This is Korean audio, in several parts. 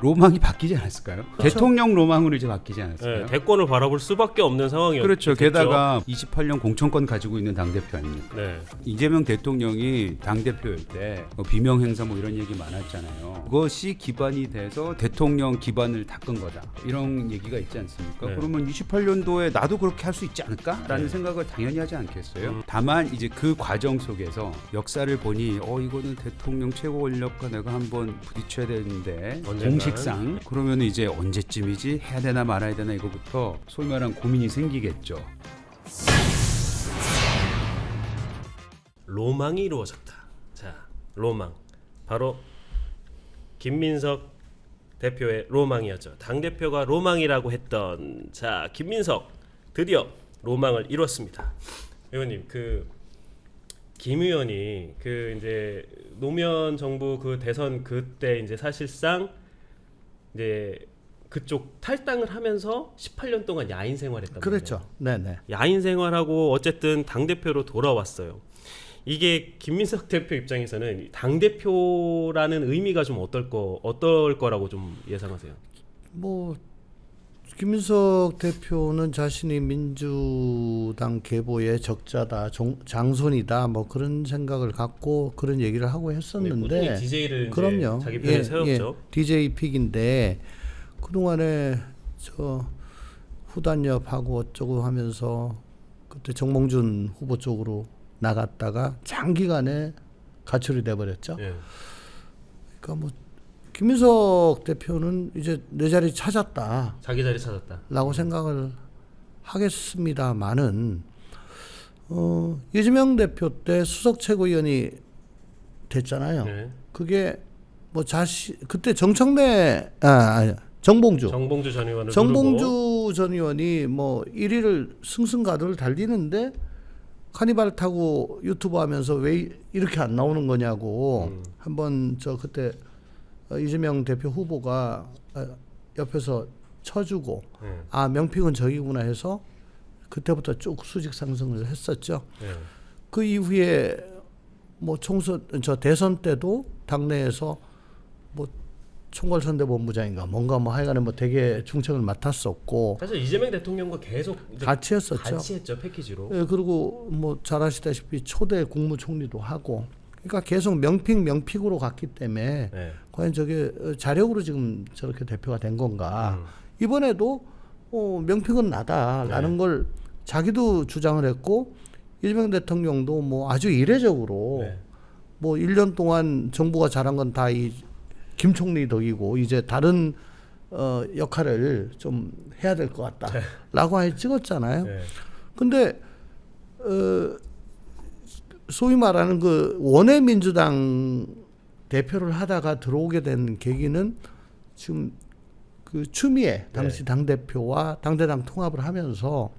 로망이 바뀌지 않았을까요? 그렇죠. 대통령 로망으로 이제 바뀌지 않았을까요? 네, 대권을 바라볼 수밖에 없는 상황이었죠. 그렇죠. 게다가 28년 공천권 가지고 있는 당대표 아닙니까? 네. 이재명 대통령이 당대표일 때 비명 행사 뭐 이런 얘기 많았잖아요. 그것이 기반이 돼서 대통령 기반을 닦은 거다. 이런 얘기가 있지 않습니까? 네. 그러면 28년도에 나도 그렇게 할 수 있지 않을까라는 네. 생각을 당연히 하지 않겠어요? 다만 이제 그 과정 속에서 역사를 보니 이거는 대통령 최고 권력과 내가 한번 부딪혀야 되는데 언젠간. 공식상 그러면 이제 언제쯤이지 해야 되나 말아야 되나 이거부터 소위 말하는 고민이 생기겠죠. 로망이 이루어졌다. 자, 로망. 바로 김민석 대표의 로망이었죠. 당대표가 로망이라고 했던 자, 김민석 드디어 로망을 이뤘습니다. 의원님, 김 의원이 이제 노무현 정부 대선 그때 이제 사실상 이제 그쪽 탈당을 하면서 18년 동안 야인 생활했단 그렇죠. 말이에요. 네네. 야인 생활하고 어쨌든 당 대표로 돌아왔어요. 이게 김민석 대표 입장에서는 당 대표라는 의미가 좀 어떨 거라고 좀 예상하세요? 뭐 김민석 대표는 자신이 민주당 계보의 적자다, 장손이다, 뭐 그런 생각을 갖고 그런 얘기를 하고 했었는데, 꾸준히 DJ를 그럼요. 자기 편에 세웠죠. DJ 픽인데 그동안에 저 후단협하고 어쩌고 하면서 그때 정몽준 후보 쪽으로 나갔다가 장기간에 가출이 돼버렸죠. 예. 그러니까 뭐 김민석 대표는 이제 내 자리 찾았다. 자기 자리 찾았다. 라고 생각을 하겠습니다만은 이재명 대표 때 수석 최고위원이 됐잖아요. 네. 그게 뭐 그때 정봉주 정봉주 전 의원을 누르고. 정봉주 전 의원이 뭐 1위를 승승가도를 달리는데 카니발 타고 유튜브 하면서 왜 이렇게 안 나오는 거냐고 한번 그때 이재명 대표 후보가 옆에서 쳐주고 명픽은 저기구나 해서 그때부터 쭉 수직 상승을 했었죠. 예. 그 이후에 뭐 대선 때도 당내에서 뭐 총괄선대본부장인가 뭔가 뭐 하여간에 뭐 되게 중책을 맡았었고 사실 이재명 대통령과 계속 이제 같이 했었죠. 같이 했죠, 패키지로. 예, 그리고 뭐 잘 아시다시피 초대 국무총리도 하고 그러니까 계속 명픽으로 갔기 때문에 네. 과연 저게 자력으로 지금 저렇게 대표가 된 건가. 이번에도 명픽은 나다라는 걸 자기도 주장을 했고 이재명 대통령도 뭐 아주 이례적으로 뭐 1년 동안 정부가 잘한 건 다 이 김 총리 덕이고 이제 다른 역할을 좀 해야 될 것 같다라고 찍었잖아요. 근데 소위 말하는 그 원외 민주당 대표를 하다가 들어오게 된 계기는 지금 그 추미애 당시 당 대표와 당대당 통합을 하면서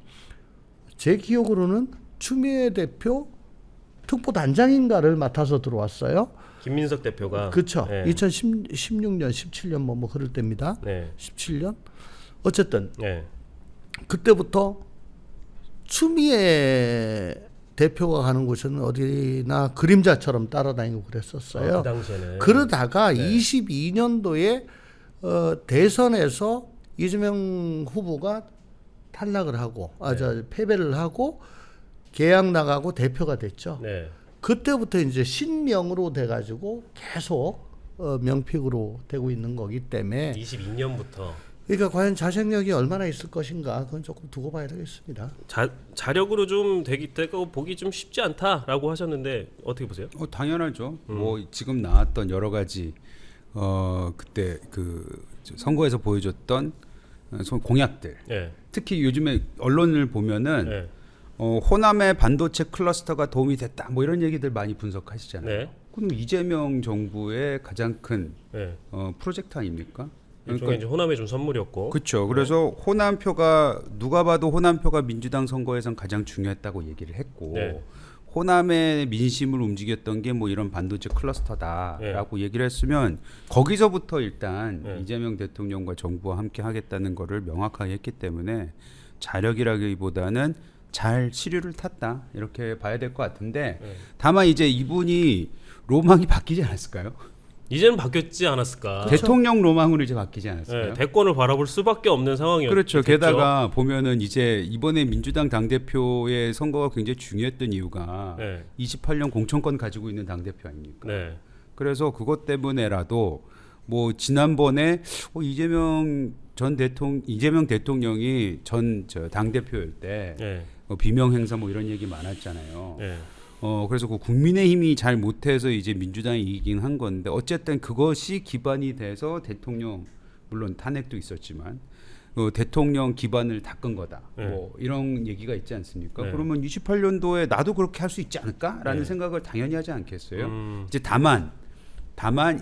제 기억으로는 추미애 대표 특보단장인가를 맡아서 들어왔어요. 김민석 대표가. 그렇죠. 네. 2016년, 17년 뭐 그럴 때입니다. 네. 17년. 어쨌든 네. 그때부터 추미애 대표가 가는 곳은 어디나 그림자처럼 따라다니고 그랬었어요. 그 당시에는. 그러다가 22년도에 대선에서 이재명 후보가 탈락을 하고 패배를 하고 개항 나가고 대표가 됐죠. 네. 그때부터 이제 신명으로 돼가지고 계속 명픽으로 되고 있는 거기 때문에 22년부터 그러니까 과연 자생력이 얼마나 있을 것인가 그건 조금 두고 봐야 되겠습니다. 자력으로 좀 되고 보기 좀 쉽지 않다라고 하셨는데 어떻게 보세요? 당연하죠. 뭐 지금 나왔던 여러 가지 그때 선거에서 보여줬던 공약들. 네. 특히 요즘에 언론을 보면은 네. 호남의 반도체 클러스터가 도움이 됐다. 뭐 이런 얘기들 많이 분석하시잖아요. 네. 그럼 이재명 정부의 가장 큰 네. 프로젝트 아닙니까? 일종의 이제 호남에 준 선물이었고. 그렇죠. 그래서 호남표가 누가 봐도 호남표가 민주당 선거에선 가장 중요했다고 얘기를 했고 호남의 민심을 움직였던 게 뭐 이런 반도체 클러스터다라고 얘기를 했으면 거기서부터 일단 이재명 대통령과 정부와 함께 하겠다는 거를 명확하게 했기 때문에 자력이라기보다는 잘 시류를 탔다 이렇게 봐야 될 것 같은데 다만 이제 이분이 로망이 바뀌지 않았을까요? 이제는 바뀌었지 않았을까? 대통령 로망으로 이제 바뀌지 않았어요? 네, 대권을 바라볼 수밖에 없는 상황이었죠. 그렇죠. 게다가 보면은 이제 이번에 민주당 당대표의 선거가 굉장히 중요했던 이유가 네. 28년 공천권 가지고 있는 당대표 아닙니까? 네. 그래서 그것 때문에라도 뭐 지난번에 이재명 대통령이 전 당대표일 때 네. 비명 행사 뭐 이런 얘기 많았잖아요. 네. 그래서 그 국민의힘이 잘 못해서 이제 민주당이 이기긴 한 건데 어쨌든 그것이 기반이 돼서 대통령 물론 탄핵도 있었지만 대통령 기반을 닦은 거다. 네. 뭐 이런 얘기가 있지 않습니까? 네. 그러면 28년도에 나도 그렇게 할 수 있지 않을까라는 네. 생각을 당연히 하지 않겠어요? 이제 다만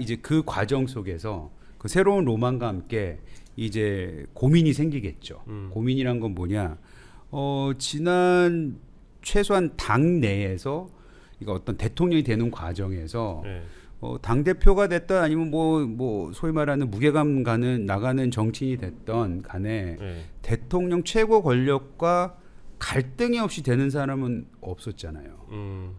이제 그 과정 속에서 그 새로운 로망과 함께 이제 고민이 생기겠죠. 고민이란 건 뭐냐? 지난 최소한 당 내에서 이거 어떤 대통령이 되는 과정에서 네. 당 대표가 됐던 아니면 뭐 소위 말하는 무게감 나가는 정치인이 됐던 간에 네. 대통령 최고 권력과 갈등이 없이 되는 사람은 없었잖아요.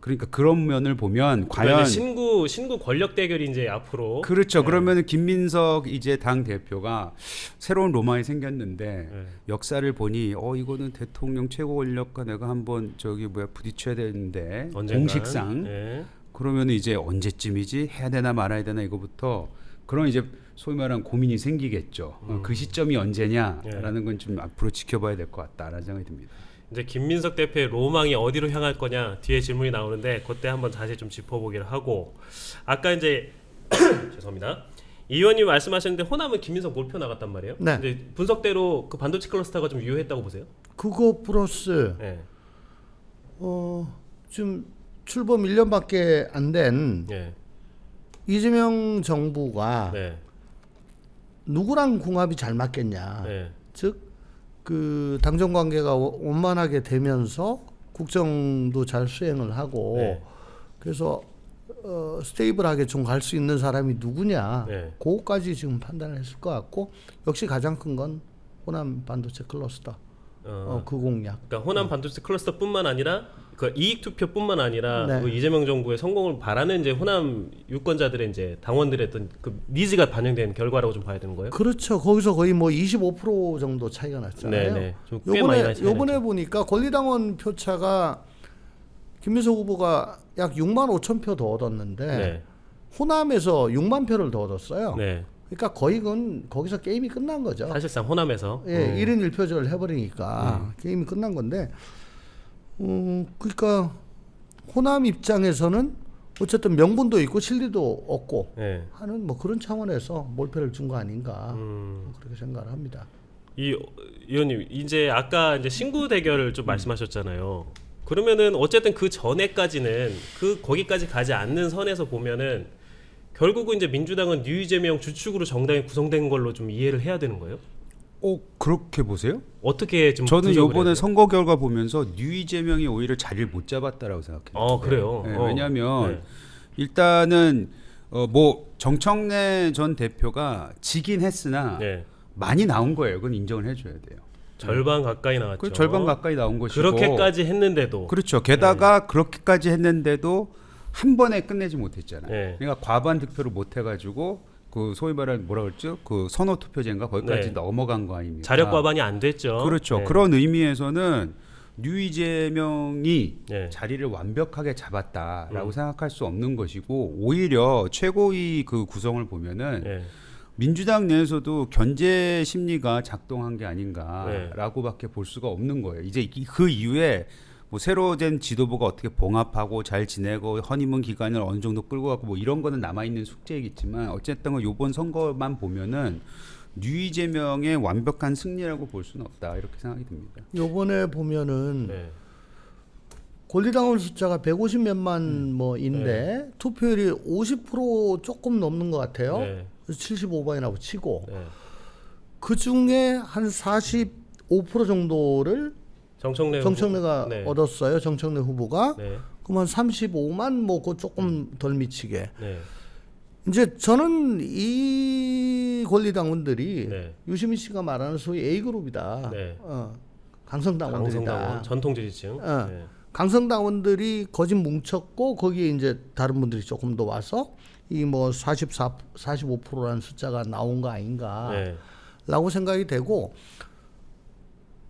그러니까 그런 면을 보면 과연 신구 권력 대결이 이제 앞으로 그렇죠. 네. 그러면 김민석 이제 당 대표가 새로운 로망이 생겼는데 네. 역사를 보니 이거는 대통령 최고 권력과 내가 한번 부딪혀야 되는데 언젠간. 공식상 네. 그러면 이제 언제쯤이지 해야 되나 말아야 되나 이거부터 그런 이제 소위 말하는 고민이 생기겠죠. 그 시점이 언제냐라는 건 좀 앞으로 지켜봐야 될 것 같다라는 생각이 듭니다. 이제 김민석 대표의 로망이 어디로 향할 거냐 뒤에 질문이 나오는데 그때 한번 다시 좀 짚어보기를 하고 아까 이제 죄송합니다. 이 의원님 말씀하셨는데 호남은 김민석 몰표 나갔단 말이에요. 네. 근데 분석대로 그 반도체 클러스터가 좀 유효했다고 보세요? 그거 플러스 네. 지금 출범 1년밖에 안 된 네. 이재명 정부가 네. 누구랑 궁합이 잘 맞겠냐. 네. 즉 그 당정 관계가 원만하게 되면서 국정도 잘 수행을 하고 네. 그래서 스테이블하게 좀 갈 수 있는 사람이 누구냐. 네. 그거까지 지금 판단을 했을 것 같고 역시 가장 큰 건 호남 반도체 클러스터 그 공약. 그러니까 호남 반도체 클러스터뿐만 아니라 그 이익 투표뿐만 아니라 네. 그 이재명 정부의 성공을 바라는 이제 호남 유권자들의 이제 당원들의 어떤 그 니즈가 반영된 결과라고 좀 봐야 되는 거예요? 그렇죠. 거기서 거의 뭐 25% 정도 차이가 났잖아요. 네네. 좀 꽤 많이 나요. 요번에 보니까 권리당원 표차가 김민석 후보가 약 6만 5천 표 더 얻었는데 네. 호남에서 6만 표를 더 얻었어요. 네. 그러니까 거의 거기서 게임이 끝난 거죠. 사실상 호남에서 예, 1인 1표제를 해버리니까 게임이 끝난 건데, 그러니까 호남 입장에서는 어쨌든 명분도 있고 실리도 없고 네. 하는 뭐 그런 차원에서 몰표를 준 거 아닌가 그렇게 생각을 합니다. 이 의원님 이제 아까 이제 신구 대결을 좀 말씀하셨잖아요. 그러면은 어쨌든 그 전에까지는 거기까지 가지 않는 선에서 보면은 결국은 이제 민주당은 이재명 주축으로 정당이 구성된 걸로 좀 이해를 해야 되는 거예요? 그렇게 보세요? 어떻게 좀 저는 분석을 해야 이번에 돼요? 선거 결과 보면서 이재명이 오히려 자리를 못 잡았다라고 생각해요. 그래요. 네, 왜냐하면 네. 일단은 뭐 정청래 전 대표가 지긴 했으나 네. 많이 나온 거예요. 그건 인정을 해줘야 돼요. 절반 가까이 나왔죠. 그 절반 가까이 나온 것이고 그렇게까지 했는데도 그렇죠. 게다가 그렇게까지 했는데도 한 번에 끝내지 못했잖아요. 네. 그러니까 과반 득표를 못 해가지고 그 소위 말하는 뭐라 그랬죠? 그 선호 투표제인가 거기까지 네. 넘어간 거 아닙니까? 자력 과반이 안 됐죠. 그렇죠. 네. 그런 의미에서는 이재명이 네. 자리를 완벽하게 잡았다라고 생각할 수 없는 것이고 오히려 최고위 그 구성을 보면은 네. 민주당 내에서도 견제 심리가 작동한 게 아닌가라고밖에 볼 수가 없는 거예요. 이제 그 이후에 뭐 새로 된 지도부가 어떻게 봉합하고 잘 지내고 허니문 기간을 어느 정도 끌고 가고 뭐 이런 거는 남아 있는 숙제이겠지만 어쨌든 이번 선거만 보면은 이재명의 완벽한 승리라고 볼 수는 없다 이렇게 생각이 듭니다. 요번에 보면은 네. 권리당원 숫자가 150몇만 뭐인데 투표율이 50% 조금 넘는 것 같아요. 네. 75번이라고 치고 네. 그 중에 한 45% 정도를 정청래가 네. 얻었어요. 정청래 후보가. 네. 그러면 35만 뭐 그 조금 덜 미치게. 네. 이제 저는 이 권리당원들이 네. 유시민 씨가 말하는 소위 A 그룹이다. 네. 강성당원들이다. 강성당원, 전통 지지층. 네. 강성당원들이 거짓 뭉쳤고 거기에 이제 다른 분들이 조금 더 와서 이 뭐 45%라는 숫자가 나온 거 아닌가라고 네. 생각이 되고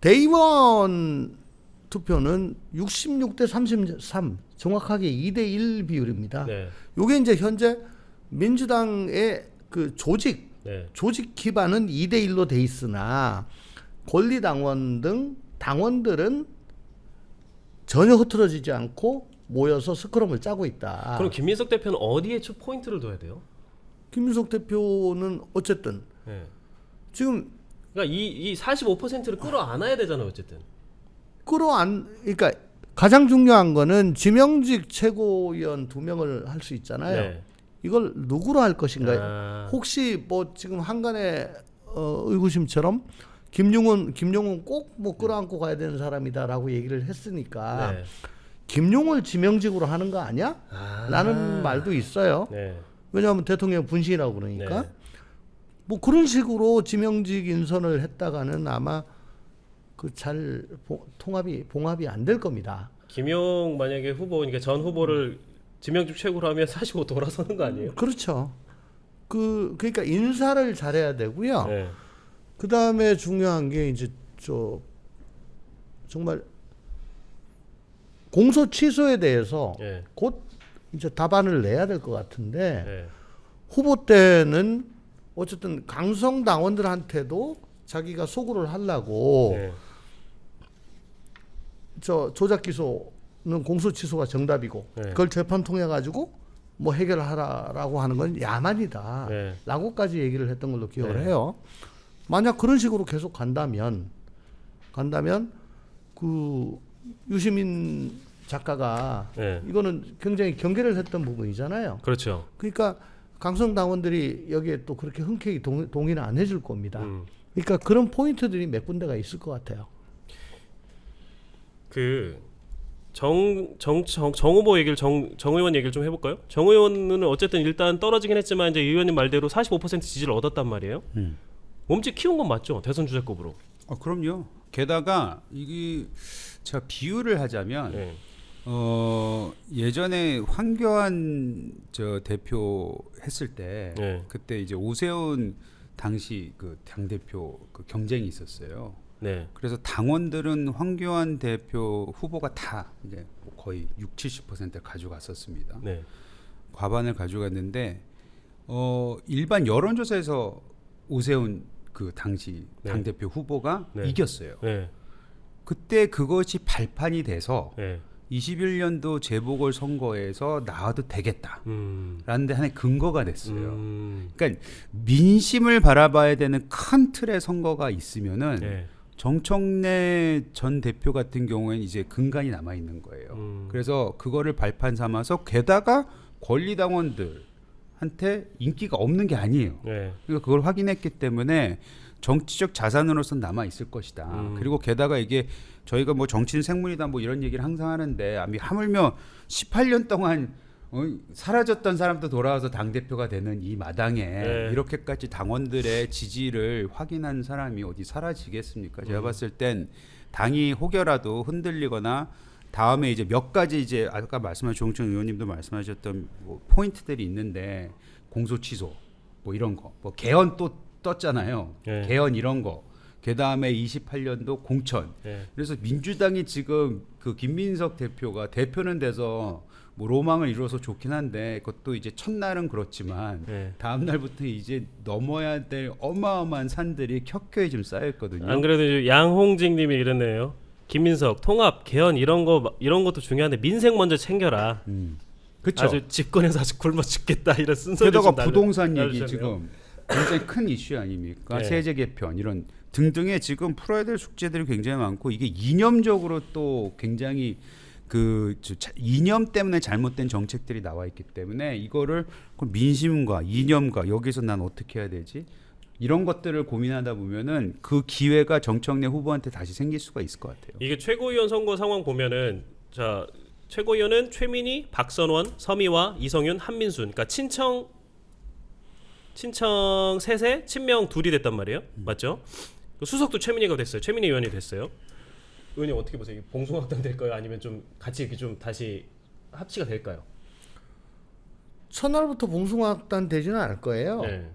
대의원 투표는 66대 33 정확하게 2대1 비율입니다. 네. 이게 이제 현재 민주당의 그 조직 네. 기반은 2대1로 돼 있으나 권리당원 등 당원들은 전혀 흐트러지지 않고 모여서 스크럼을 짜고 있다. 그럼 김민석 대표는 어디에 포인트를 둬야 돼요? 김민석 대표는 어쨌든 네. 지금 그러니까 이 45%를 끌어안아야 되잖아요, 어쨌든. 그러니까 가장 중요한 거는 지명직 최고위원 2명을 할 수 있잖아요. 네. 이걸 누구로 할 것인가? 아. 혹시 뭐 지금 한간의 의구심처럼 김용훈 꼭 뭐 끌어안고 가야 되는 사람이다라고 얘기를 했으니까 네. 김용을 지명직으로 하는 거 아니야? 라는 말도 있어요. 네. 왜냐하면 대통령 분신이라고 그러니까. 네. 뭐 그런 식으로 지명직 인선을 했다가는 아마 그 잘 봉합이 안 될 겁니다. 김용 만약에 후보니까 전 후보를 지명직 최고로 하면 45 돌아서는 거 아니에요? 그렇죠. 그러니까 인사를 잘해야 되고요. 네. 그 다음에 중요한 게 이제 정말 공소 취소에 대해서 네. 곧 이제 답안을 내야 될 것 같은데 네. 후보 때는 어쨌든 강성 당원들한테도 자기가 소구를 하려고 네. 조작 기소는 공소 취소가 정답이고 네. 그걸 재판 통해 가지고 뭐 해결하라라고 하는 건 야만이다. 네. 라고까지 얘기를 했던 걸로 기억을 네. 해요. 만약 그런 식으로 계속 간다면 그 유시민 작가가 네. 이거는 굉장히 경계를 했던 부분이잖아요. 그렇죠. 그러니까 강성 당원들이 여기에 또 그렇게 흔쾌히 동의는 안 해줄 겁니다. 음. 그러니까 그런 포인트들이 몇 군데가 있을 것 같아요. 정 후보 얘기를 정 의원 얘기를 좀 해볼까요? 정 의원은 어쨌든 일단 떨어지긴 했지만 이제 의원님 말대로 45% 지지를 얻었단 말이에요. 몸집 키운 건 맞죠? 대선 주자급으로. 그럼요. 게다가 이게 제가 비유를 하자면 네. 예전에 황교안 대표 했을 때 네. 그때 이제 오세훈 당시 그 당대표 그 경쟁이 있었어요. 네. 그래서 당원들은 황교안 대표 후보가 다 이제 거의 60-70%를 가져갔었습니다. 네. 과반을 가져갔는데 일반 여론조사에서 오세훈 그 당시 네. 당대표 후보가 네. 이겼어요. 네. 그때 그것이 발판이 돼서 네. 21년도 재보궐 선거에서 나와도 되겠다라는 데 하나의 근거가 됐어요. 그러니까 민심을 바라봐야 되는 큰 틀의 선거가 있으면은 네. 정청래 전 대표 같은 경우에는 이제 근간이 남아 있는 거예요. 그래서 그거를 발판 삼아서 게다가 권리당원들한테 인기가 없는 게 아니에요. 네. 그러니까 그걸 확인했기 때문에 정치적 자산으로서는 남아 있을 것이다. 그리고 게다가 이게 저희가 뭐 정치는 생문이다 뭐 이런 얘기를 항상 하는데 하물며 18년 동안 사라졌던 사람도 돌아와서 당 대표가 되는 이 마당에 네. 이렇게까지 당원들의 지지를 확인한 사람이 어디 사라지겠습니까? 제가 봤을 땐 당이 혹여라도 흔들리거나 다음에 이제 몇 가지 이제 아까 말씀하신 조홍천 의원님도 말씀하셨던 뭐 포인트들이 있는데 공소 취소 뭐 이런 거, 뭐 개헌 또 떴잖아요. 네. 개헌 이런 거. 그다음에 28년도 공천. 네. 그래서 민주당이 지금 그 김민석 대표가 대표는 돼서 뭐 로망을 이루어서 좋긴 한데 그것도 이제 첫날은 그렇지만 네. 다음 날부터 이제 넘어야 될 어마어마한 산들이 켜켜이 좀 쌓여 있거든요. 안 그래도 양홍직님이 이랬네요. 김민석 통합 개헌 이런 것도 중요한데 민생 먼저 챙겨라. 그렇죠. 아주 집권해서 아주 굶어 죽겠다 이런 순서를 게다가 좀 부동산 얘기 날려주셨네요. 지금 굉장히 큰 이슈 아닙니까? 네. 세제 개편 이런 등등의 지금 풀어야 될 숙제들이 굉장히 많고 이게 이념적으로 또 굉장히 이념 때문에 잘못된 정책들이 나와 있기 때문에 이거를 민심과 이념과 여기서 난 어떻게 해야 되지? 이런 것들을 고민하다 보면은 그 기회가 정청래 후보한테 다시 생길 수가 있을 것 같아요. 이게 최고위원 선거 상황 보면은 자 최고위원은 최민희, 박선원, 서미화, 이성윤, 한민순. 그러니까 친청 셋에 친명 둘이 됐단 말이에요. 맞죠? 수석도 최민희가 됐어요. 최민희 의원이 됐어요. 의원님 어떻게 보세요? 봉숭아학당 될까요? 아니면 좀 같이 이렇게 좀 다시 합치가 될까요? 첫날부터 봉숭아학당 되지는 않을 거예요. 네.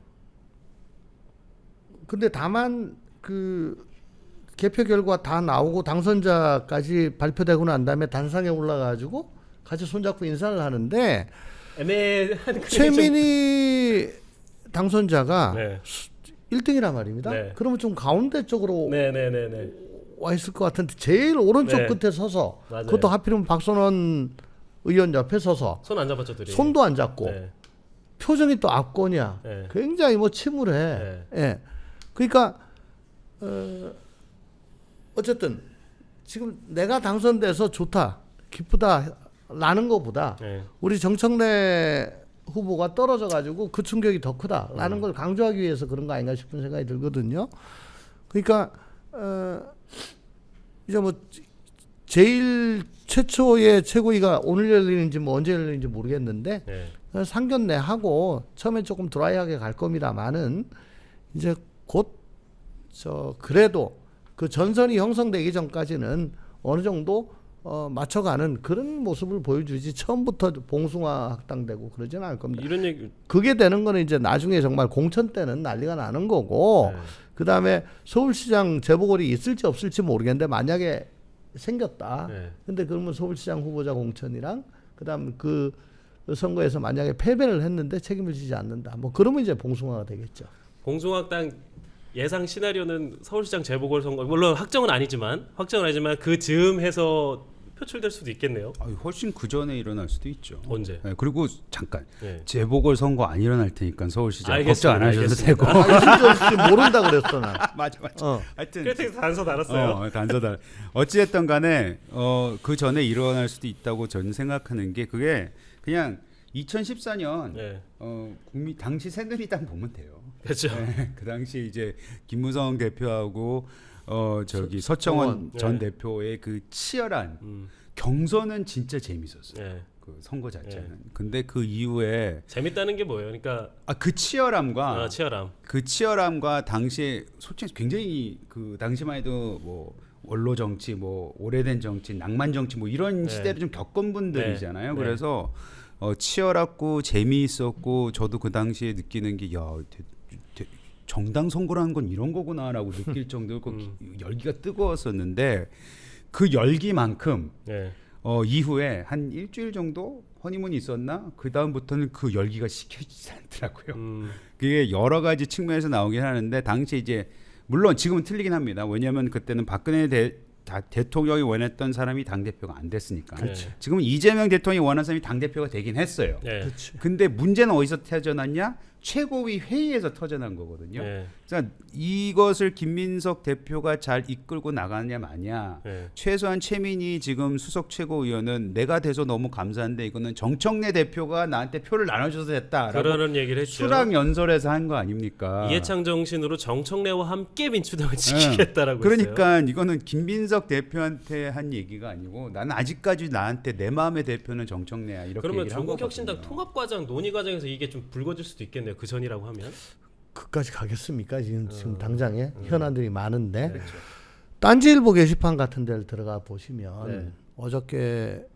근데 다만 그 개표 결과 다 나오고 당선자까지 발표되고 난 다음에 단상에 올라가지고 같이 손잡고 인사를 하는데 애매한 최민희 당선자가 네. 1등이란 말입니다. 네. 그러면 좀 가운데 쪽으로 네네네네. 와 있을 것 같은데 제일 오른쪽 네. 끝에 서서 맞아요. 그것도 하필이면 박선원 의원 옆에 서서 손 안 잡았죠, 둘이. 손도 안 잡고 네. 표정이 또 압권이야. 네. 굉장히 뭐 침울해. 네. 예. 그러니까 어쨌든 지금 내가 당선돼서 좋다, 기쁘다 라는 것보다 네. 우리 정청래 후보가 떨어져 가지고 그 충격이 더 크다라는 걸 강조하기 위해서 그런 거 아닌가 싶은 생각이 들거든요. 그러니까 이제 뭐 제일 최초의 최고위가 오늘 열리는지 뭐 언제 열리는지 모르겠는데 네. 상견례 하고 처음엔 조금 드라이하게 갈 겁니다만은 이제 곧 그래도 그 전선이 형성되기 전까지는 어느 정도 맞춰가는 그런 모습을 보여주지 처음부터 봉숭아 학당되고 그러지는 않을 겁니다. 이런 얘기. 그게 되는 거는 이제 나중에 정말 공천 때는 난리가 나는 거고 네. 그 다음에 서울시장 재보궐이 있을지 없을지 모르겠는데 만약에 생겼다. 네. 근데 그러면 서울시장 후보자 공천이랑 그다음 그 선거에서 만약에 패배를 했는데 책임을 지지 않는다. 뭐 그러면 이제 봉숭아가 되겠죠. 봉숭아학당 예상 시나리오는 서울시장 재보궐선거, 물론 확정은 아니지만 그 즈음해서 표출될 수도 있겠네요. 훨씬 그 전에 일어날 수도 있죠. 언제? 네, 그리고 잠깐 네. 재보궐 선거 안 일어날 테니까 서울시장 알겠습니다. 걱정 안 하셔도 되고. 있을지 없을지 모른다 그랬어 나. 맞아. 하여튼 그래서 단서 달았어요. 단서달. 어찌됐든 간에 그 전에 일어날 수도 있다고 저는 생각하는 게 그게 그냥 2014년 네. 국민 당시 새누리당 보면 돼요. 그렇죠. 네, 그 당시 이제 김무성 대표하고 서청원 전 네. 대표의 그 치열한 경선은 진짜 재밌었어요. 네. 그 선거 자체는. 근데 그 이후에 재밌다는 게 뭐예요? 그러니까 그 치열함과 치열함. 그 치열함과 당시에 솔직히 굉장히 그 당시만 해도 뭐 원로 정치, 뭐 오래된 정치, 낭만 정치 뭐 이런 네. 시대를 좀 겪은 분들이잖아요. 네. 그래서 치열했고 재미있었고 저도 그 당시에 느끼는 게 정당 선거라는 건 이런 거구나라고 느낄 정도로 열기가 뜨거웠었는데 그 열기만큼 네. 이후에 한 일주일 정도 허니문이 있었나? 그 다음부터는 그 열기가 식혀지지 않더라고요. 그게 여러 가지 측면에서 나오긴 하는데 당시 이제 물론 지금은 틀리긴 합니다. 왜냐하면 그때는 박근혜 대통령이 원했던 사람이 당 대표가 안 됐으니까. 그렇죠. 지금은 이재명 대통령이 원하는 사람이 당 대표가 되긴 했어요. 네. 근데 문제는 어디서 터져났냐? 최고위 회의에서 터져난 거거든요. 네. 그러니까 이것을 김민석 대표가 잘 이끌고 나가느냐 마냐. 네. 최소한 최민희 지금 수석 최고위원은 내가 돼서 너무 감사한데 이거는 정청래 대표가 나한테 표를 나눠줘서 됐다라고 그러는 얘기를 했죠. 수락연설에서 한 거 아닙니까? 이해창 정신으로 정청래와 함께 민주당을 지키겠다라고 그러니까 했어요. 이거는 김민석 대표한테 한 얘기가 아니고 나는 아직까지 나한테 내 마음의 대표는 정청래야 이렇게 그러면 얘기를 한 조국혁신당 거거든요. 통합과정 논의 과정에서 이게 좀 불거질 수도 있겠네요. 그 전이라고 하면. 그까지 가겠습니까? 지금 당장에 현안들이 많은데 그렇죠. 딴지일보 게시판 같은 데를 들어가 보시면 네. 어저께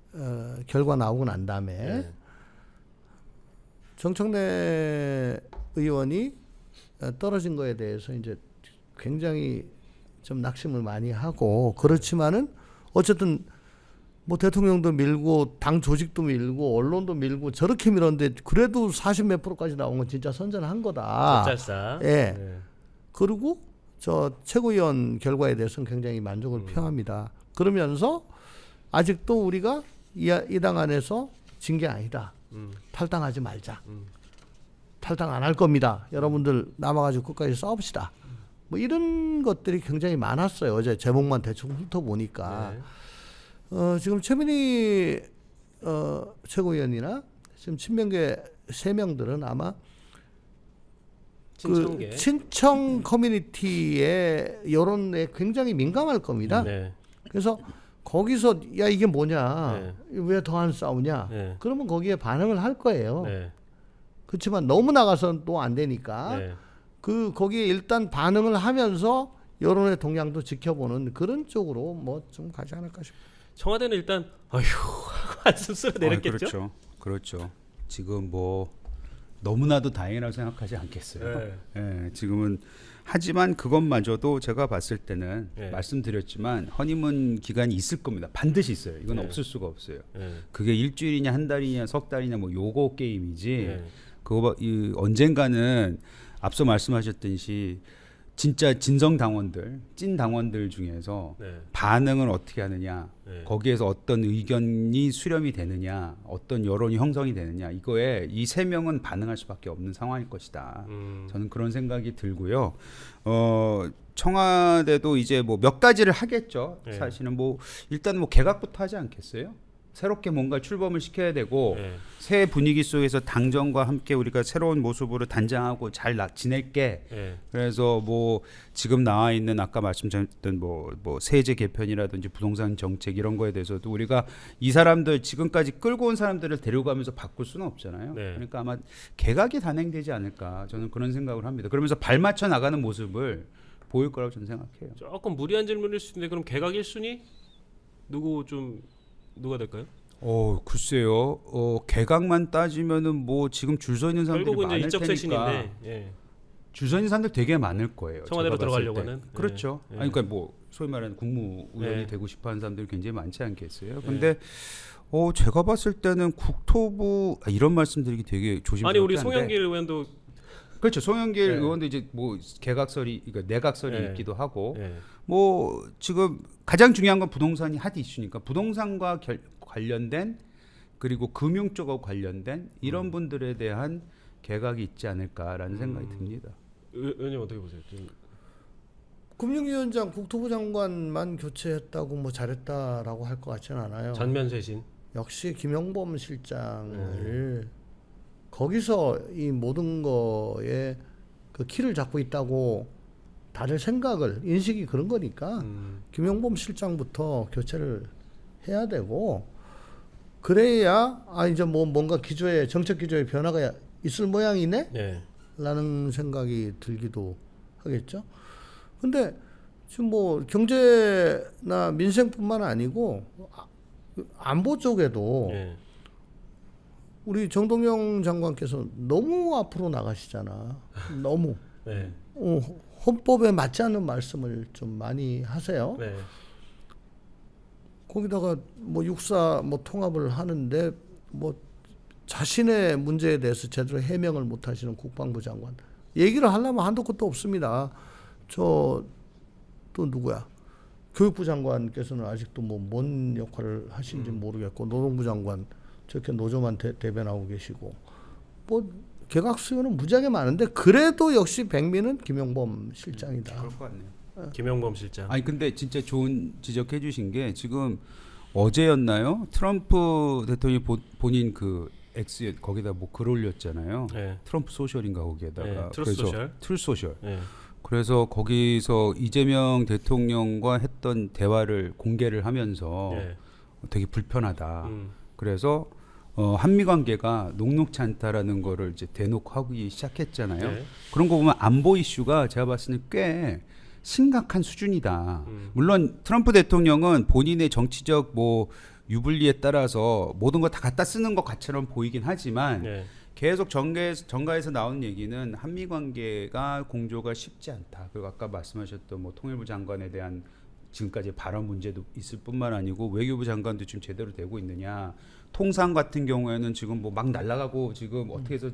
결과 나오고 난 다음에 네. 정청래 의원이 떨어진 거에 대해서 이제 굉장히 좀 낙심을 많이 하고 그렇지만은 어쨌든 뭐 대통령도 밀고 당 조직도 밀고 언론도 밀고 저렇게 밀었는데 그래도 40몇 %까지 나온 건 진짜 선전한 거다. 젖잘싸. 예. 네. 그리고 저 최고위원 결과에 대해서는 굉장히 만족을 표합니다. 그러면서 아직도 우리가 이 당 안에서 진 게 아니다. 탈당하지 말자. 탈당 안 할 겁니다. 여러분들 남아가지고 끝까지 싸웁시다. 뭐 이런 것들이 굉장히 많았어요. 어제 제목만 대충 훑어보니까. 네. 지금 최민희 최고위원이나 지금 친명계 3명들은 아마 친청계. 그 친청 커뮤니티의 여론에 굉장히 민감할 겁니다. 네. 그래서 거기서 야 이게 뭐냐, 네. 왜 더 안 싸우냐, 네. 그러면 거기에 반응을 할 거예요. 네. 그렇지만 너무 나가서는 또 안 되니까 네. 거기에 일단 반응을 하면서 여론의 동향도 지켜보는 그런 쪽으로 뭐 좀 가지 않을까 싶어요. 청와대는 일단 아휴 하고 한숨 쓸어 내렸겠죠. 그렇죠. 지금 뭐 너무나도 다행이라고 생각하지 않겠어요. 예, 지금은 하지만 그것마저도 제가 봤을 때는 말씀드렸지만 허니문 기간이 있을 겁니다. 반드시 있어요. 이건 없을 수가 없어요. 그게 일주일이냐 한 달이냐 석 달이냐 뭐 요거 게임이지. 그거 언젠가는 앞서 말씀하셨듯이 진짜 진성 당원들, 찐 당원들 중에서 반응을 어떻게 하느냐, 거기에서 어떤 의견이 수렴이 되느냐, 어떤 여론이 형성이 되느냐, 이거에 이 세 명은 반응할 수밖에 없는 상황일 것이다. 저는 그런 생각이 들고요. 청와대도 이제 뭐 몇 가지를 하겠죠. 사실은 뭐 일단 뭐 개각부터 하지 않겠어요? 새롭게 뭔가 출범을 시켜야 되고 새 분위기 속에서 당정과 함께 우리가 새로운 모습으로 단장하고 잘 지낼게. 그래서 뭐 지금 나와 있는 아까 말씀드렸던 뭐 세제 개편이라든지 부동산 정책 이런 거에 대해서도 우리가 이 사람들 지금까지 끌고 온 사람들을 데려가면서 바꿀 수는 없잖아요. 그러니까 아마 개각이 단행되지 않을까 저는 그런 생각을 합니다. 그러면서 발맞춰 나가는 모습을 보일 거라고 저는 생각해요. 조금 무리한 질문일 수 있는데 그럼 개각 1순위 누가 될까요? 글쎄요. 개각만 따지면은 뭐 지금 줄 서 있는 사람들이 결국은 많을 이제 인적 테니까 쇄신인데 줄 서 있는 사람들 되게 많을 거예요. 청와대로 들어가려고 하는. 그렇죠. 아니 그러니까 뭐 소위 말하는 국무위원이 되고 싶어하는 사람들이 굉장히 많지 않겠어요. 근데 제가 봤을 때는 국토부 이런 말씀드리기 되게 조심스럽게 아니 우리 송영길 의원도 그렇죠. 송영길 의원도 이제 뭐 개각설이 그러니까 내각설이 있기도 하고 뭐 지금 가장 중요한 건 부동산이 핫 이슈니까 부동산과 관련된 그리고 금융 쪽하고 관련된 이런 분들에 대한 개각이 있지 않을까라는 생각이 듭니다. 의원님 어떻게 보세요? 금융위원장, 국토부 장관만 교체했다고 뭐 잘했다라고 할 것 같지는 않아요. 전면 쇄신. 역시 김영범 실장을 거기서 이 모든 거에 그 키를 잡고 있다고 다들 생각을 인식이 그런 거니까 김영범 실장부터 교체를 해야 되고 그래야 이제 뭐 뭔가 기조에 정책 기조에 변화가 있을 모양이네 라는 생각이 들기도 하겠죠. 근데 지금 뭐 경제나 민생뿐만 아니고 안보 쪽에도 우리 정동영 장관께서 너무 앞으로 나가시잖아. 너무. 헌법에 맞지 않는 말씀을 좀 많이 하세요. 거기다가 뭐 육사 뭐 통합을 하는데 뭐 자신의 문제에 대해서 제대로 해명을 못 하시는 국방부 장관. 얘기를 하려면 한도 끝도 없습니다. 저 또 누구야? 교육부 장관께서는 아직도 뭐 뭔 역할을 하신지 모르겠고 노동부 장관 저렇게 노조만 대변하고 계시고 뭐 개각 수요는 무지하게 많은데 그래도 역시 백미는 김영범 실장이다. 그럴 것 같네요. 김영범 실장. 아니 근데 진짜 좋은 지적해 주신 게 지금 어제였나요? 트럼프 대통령이 본인 그 X 거기다 뭐 글 올렸잖아요. 트럼프 소셜인가 거기에다가 트루소셜. 트루소셜. 그래서 거기서 이재명 대통령과 했던 대화를 공개를 하면서 되게 불편하다. 그래서 한미 관계가 녹록치 않다라는 거를 이제 대놓고 하기 시작했잖아요. 그런 거 보면 안보 이슈가 제가 봤을 때는 꽤 심각한 수준이다. 물론 트럼프 대통령은 본인의 정치적 뭐 유불리에 따라서 모든 거 다 갖다 쓰는 것 같처럼 보이긴 하지만 계속 정가에서 나오는 얘기는 한미 관계가 공조가 쉽지 않다. 그리고 아까 말씀하셨던 뭐 통일부 장관에 대한 지금까지 발언 문제도 있을 뿐만 아니고 외교부 장관도 지금 제대로 되고 있느냐. 통상 같은 경우에는 지금 뭐 막 날아가고 지금 어떻게 해서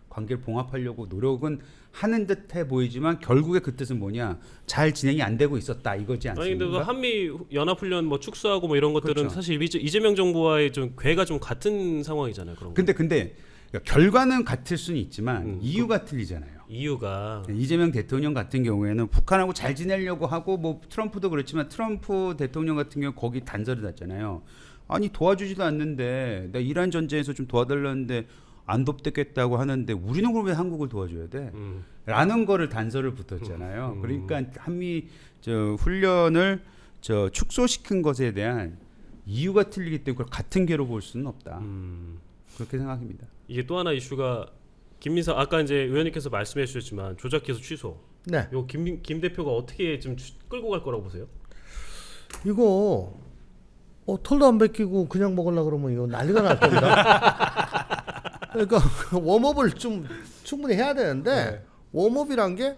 관계를 봉합하려고 노력은 하는 듯해 보이지만 결국에 그 뜻은 뭐냐? 잘 진행이 안 되고 있었다 이거지 않습니까? 아니 근데 그 한미 연합훈련 뭐 축소하고 뭐 이런 것들은 그렇죠. 사실 이재명 정부와의 좀 궤가 좀 같은 상황이잖아요. 그런 거. 근데 그러니까 결과는 같을 수는 있지만 이유가 틀리잖아요. 이유가 이재명 대통령 같은 경우에는 북한하고 잘 지내려고 하고 뭐 트럼프도 그렇지만 트럼프 대통령 같은 경우 거기 단서를 놨잖아요. 아니 도와주지도 않는데 내가 이란 전쟁에서 좀 도와달라는데 안 돕겠다고 하는데 우리는 그럼 왜 한국을 도와줘야 돼? 라는 거를 단서를 붙었잖아요. 그러니까 한미 훈련을 축소시킨 것에 대한 이유가 틀리기 때문에 그걸 같은 궤로 볼 수는 없다. 그렇게 생각합니다. 이게 또 하나 이슈가 김민석 아까 이제 의원님께서 말씀해 주셨지만 조작 기소 취소. 네. 요 김 대표가 어떻게 좀 끌고 갈 거라고 보세요? 이거 털도 안 벗기고 그냥 먹으려고 그러면 이거 난리가 날 겁니다. 그러니까 웜업을 좀 충분히 해야 되는데 네. 웜업이란 게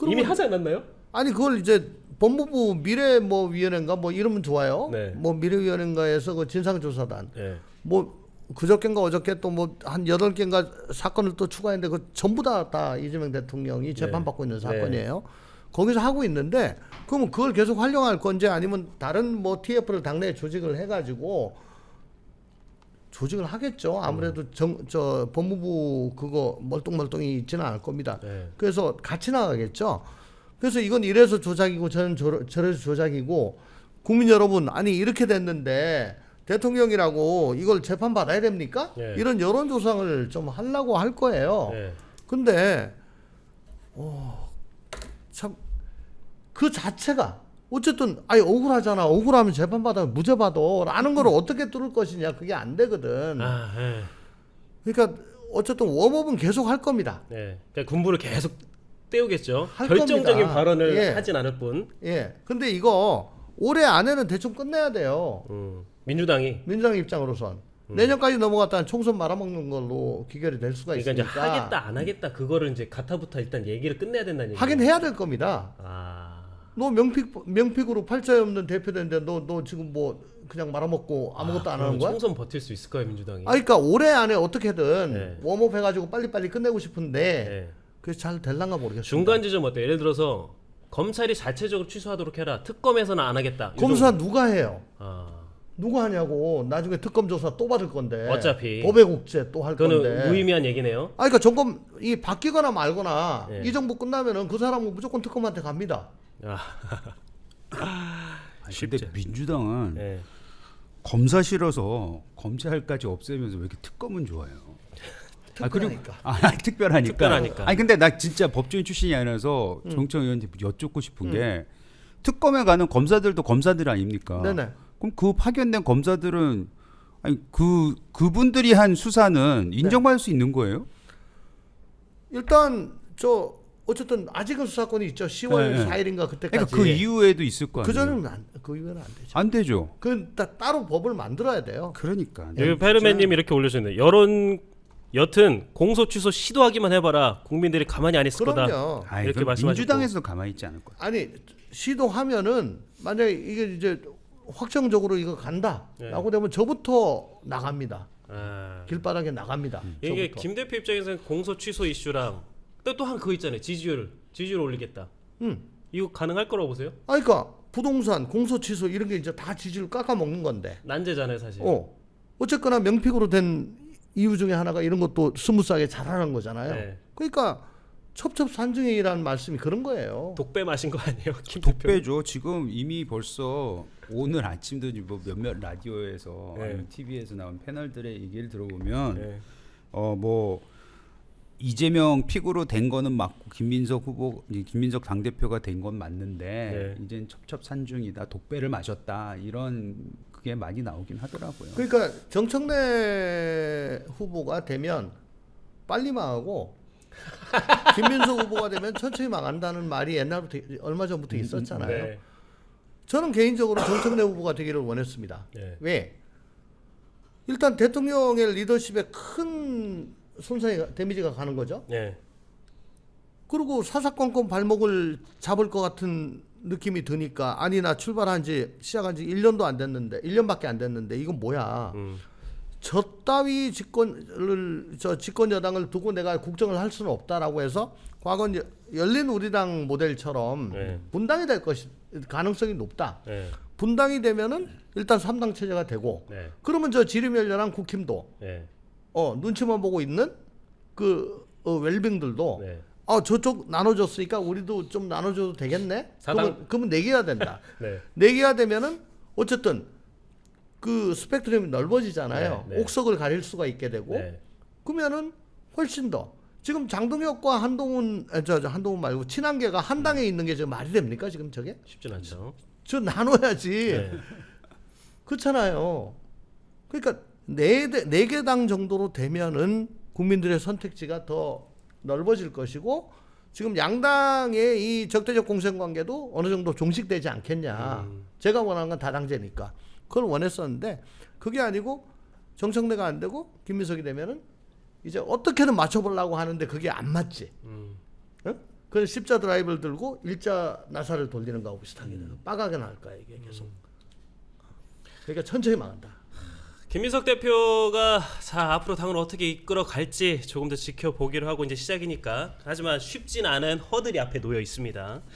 이미 하지 않았나요? 아니 그걸 이제 법무부 미래 뭐 위원회인가 뭐 이러면 좋아요. 네. 뭐 미래위원회인가에서 그 진상조사단 네. 뭐 그저께인가 어저께 또 뭐 한 8개인가 사건을 또 추가했는데 그 전부 다 이재명 대통령이 재판받고 있는 사건이에요. 거기서 하고 있는데 그러면 그걸 계속 활용할 건지 아니면 다른 뭐 TF를 당내에 조직을 해가지고 조직을 하겠죠. 아무래도 저 법무부 그거 멀뚱멀뚱이 있지는 않을 겁니다. 네. 그래서 같이 나가겠죠. 그래서 이건 이래서 조작이고 저는 저래서 조작이고 국민 여러분 아니 이렇게 됐는데 대통령이라고 이걸 재판 받아야 됩니까? 네. 이런 여론 조성을 좀 하려고 할 거예요. 네. 근데 참 그 자체가 어쨌든 아니 억울하잖아. 억울하면 재판 받아 무죄 받아라는 걸 어떻게 뚫을 것이냐 그게 안 되거든. 아, 네. 그러니까 어쨌든 웜업은 계속 할 겁니다. 네. 그러니까 군부를 계속 떼우겠죠. 할 결정적인 겁니다. 발언을 예. 하진 않을 뿐. 예. 근데 이거 올해 안에는 대충 끝내야 돼요. 민주당이 민주당 입장으로선 내년까지 넘어갔다는 총선 말아먹는 걸로 기결이 될 수가 그러니까 이제 있으니까 하겠다 안 하겠다 그거를 이제 가타부타 일단 얘기를 끝내야 된다는 얘기. 하긴 해야 될 겁니다. 아. 너 명픽으로 팔자에 없는 대표되는데 너 지금 뭐 그냥 말아먹고 아무것도 안 하는 거야? 총선 버틸 수 있을까요, 민주당이? 아, 그러니까 올해 안에 어떻게든 네. 웜업 해가지고 빨리빨리 끝내고 싶은데 네. 그게 잘 될란가 모르겠습니다. 중간 지점 어때? 예를 들어서 검찰이 자체적으로 취소하도록 해라. 특검에서는 안 하겠다. 이 검사 정도. 누가 해요? 아. 누가 하냐고. 나중에 특검 조사 또 받을 건데. 어차피. 법의 국제 또 할 그거는 건데. 무의미한 얘기네요. 아, 그러니까 정권 이 바뀌거나 말거나 네. 이 정부 끝나면은 그 사람은 무조건 특검한테 갑니다. 아. 아니, 근데 민주당은 네. 검사 실어서 검찰까지 없애면서 왜 이렇게 특검은 좋아요? 특별하니까. 특별하니까. 특별하니까. 아니 근데 나 진짜 법조인 출신이 아니라서 정청 의원한테 여쭙고 싶은 게 특검에 가는 검사들도 검사들 아닙니까? 네네. 그럼 그 파견된 검사들은 아니 그분들이 한 수사는 인정받을 수 있는 거예요? 일단 저 어쨌든 아직은 수사권이 있죠. 10월 네. 4일인가 그때까지. 그러니까 그 이후에도 있을 거 아니에요? 그 전에는 그 이후에는 안 되죠. 안 되죠. 그 따로 법을 만들어야 돼요. 그러니까. 여기 페르맨님 이렇게 올려주셨네요. 여튼 공소 취소 시도하기만 해봐라. 국민들이 가만히 안 있을 거다. 그럼요. 아니, 이렇게 그럼 말씀하셨고. 민주당에서도 가만히 있지 않을 거야. 아니 시도하면은 만약에 이게 이제 확정적으로 이거 간다라고 되면 저부터 나갑니다. 아. 길바닥에 나갑니다. 이게 저부터. 김 대표 입장에서는 공소 취소 이슈랑 또 한 그거 있잖아요. 지지율 올리겠다. 이거 가능할 거라고 보세요? 아, 그러니까 부동산 공소 취소 이런 게 이제 다 지지를 깎아 먹는 건데. 난제잖아요, 사실. 어쨌거나 명픽으로 된 이유 중에 하나가 이런 것도 스무스하게 잘하는 거잖아요. 네. 그러니까 첩첩산중이라는 말씀이 그런 거예요. 독배 마신 거 아니에요, 김 대표? 독배죠. 지금 이미 벌써 오늘 아침도 뭐 몇몇 라디오에서 네. 아니면 TV에서 나온 패널들의 얘기를 들어보면 네. 뭐 이재명 픽으로 된 거는 맞고 김민석 당대표가 된 건 맞는데 네. 이젠 첩첩산중이다. 독배를 마셨다. 이런 그게 많이 나오긴 하더라고요. 그러니까 정청래 후보가 되면 빨리 망하고 김민석 후보가 되면 천천히 망한다는 말이 옛날부터 얼마 전부터 있었잖아요. 네. 저는 개인적으로 정청래 후보가 되기를 원했습니다. 네. 왜? 일단 대통령의 리더십에 큰 손상이 데미지가 가는 거죠. 네. 그리고 사사건건 발목을 잡을 것 같은 느낌이 드니까 아니 나 시작한 지 1년도 안 됐는데 1년밖에 안 됐는데 이건 뭐야. 저 따위 집권 여당을 두고 내가 국정을 할 수는 없다라고 해서 과거 열린 우리당 모델처럼 네. 분당이 될 것이 가능성이 높다. 네. 분당이 되면은 일단 3당 체제가 되고 네. 그러면 저 지리멸렬한 국힘도 네. 눈치만 보고 있는 그 웰빙들도 네. 저쪽 나눠줬으니까 우리도 좀 나눠줘도 되겠네. 사당- 그러면 4개가 된다. 네. 4개가 되면은 어쨌든 그 스펙트럼이 넓어지잖아요. 네, 네. 옥석을 가릴 수가 있게 되고 네. 그러면은 훨씬 더 지금 장동혁과 한동훈 한동훈 말고 친한계가 한 당에 있는 게 지금 말이 됩니까 지금 저게? 쉽진 않죠. 저 나눠야지. 네. 그렇잖아요. 그러니까 4개 당 정도로 되면은 국민들의 선택지가 더 넓어질 것이고 지금 양당의 이 적대적 공생관계도 어느 정도 종식되지 않겠냐. 제가 원하는 건 다당제니까. 그걸 원했었는데 그게 아니고 정청래가 안 되고 김민석이 되면은 이제 어떻게든 맞춰보려고 하는데 그게 안 맞지. 응? 그래서 십자 드라이브를 들고 일자 나사를 돌리는 거하고 비슷하게 돼서 빠가게 나올 거야 이게 계속. 그러니까 천천히 망한다. 김민석 대표가 자 앞으로 당을 어떻게 이끌어 갈지 조금 더 지켜보기로 하고 이제 시작이니까 하지만 쉽진 않은 허들이 앞에 놓여 있습니다.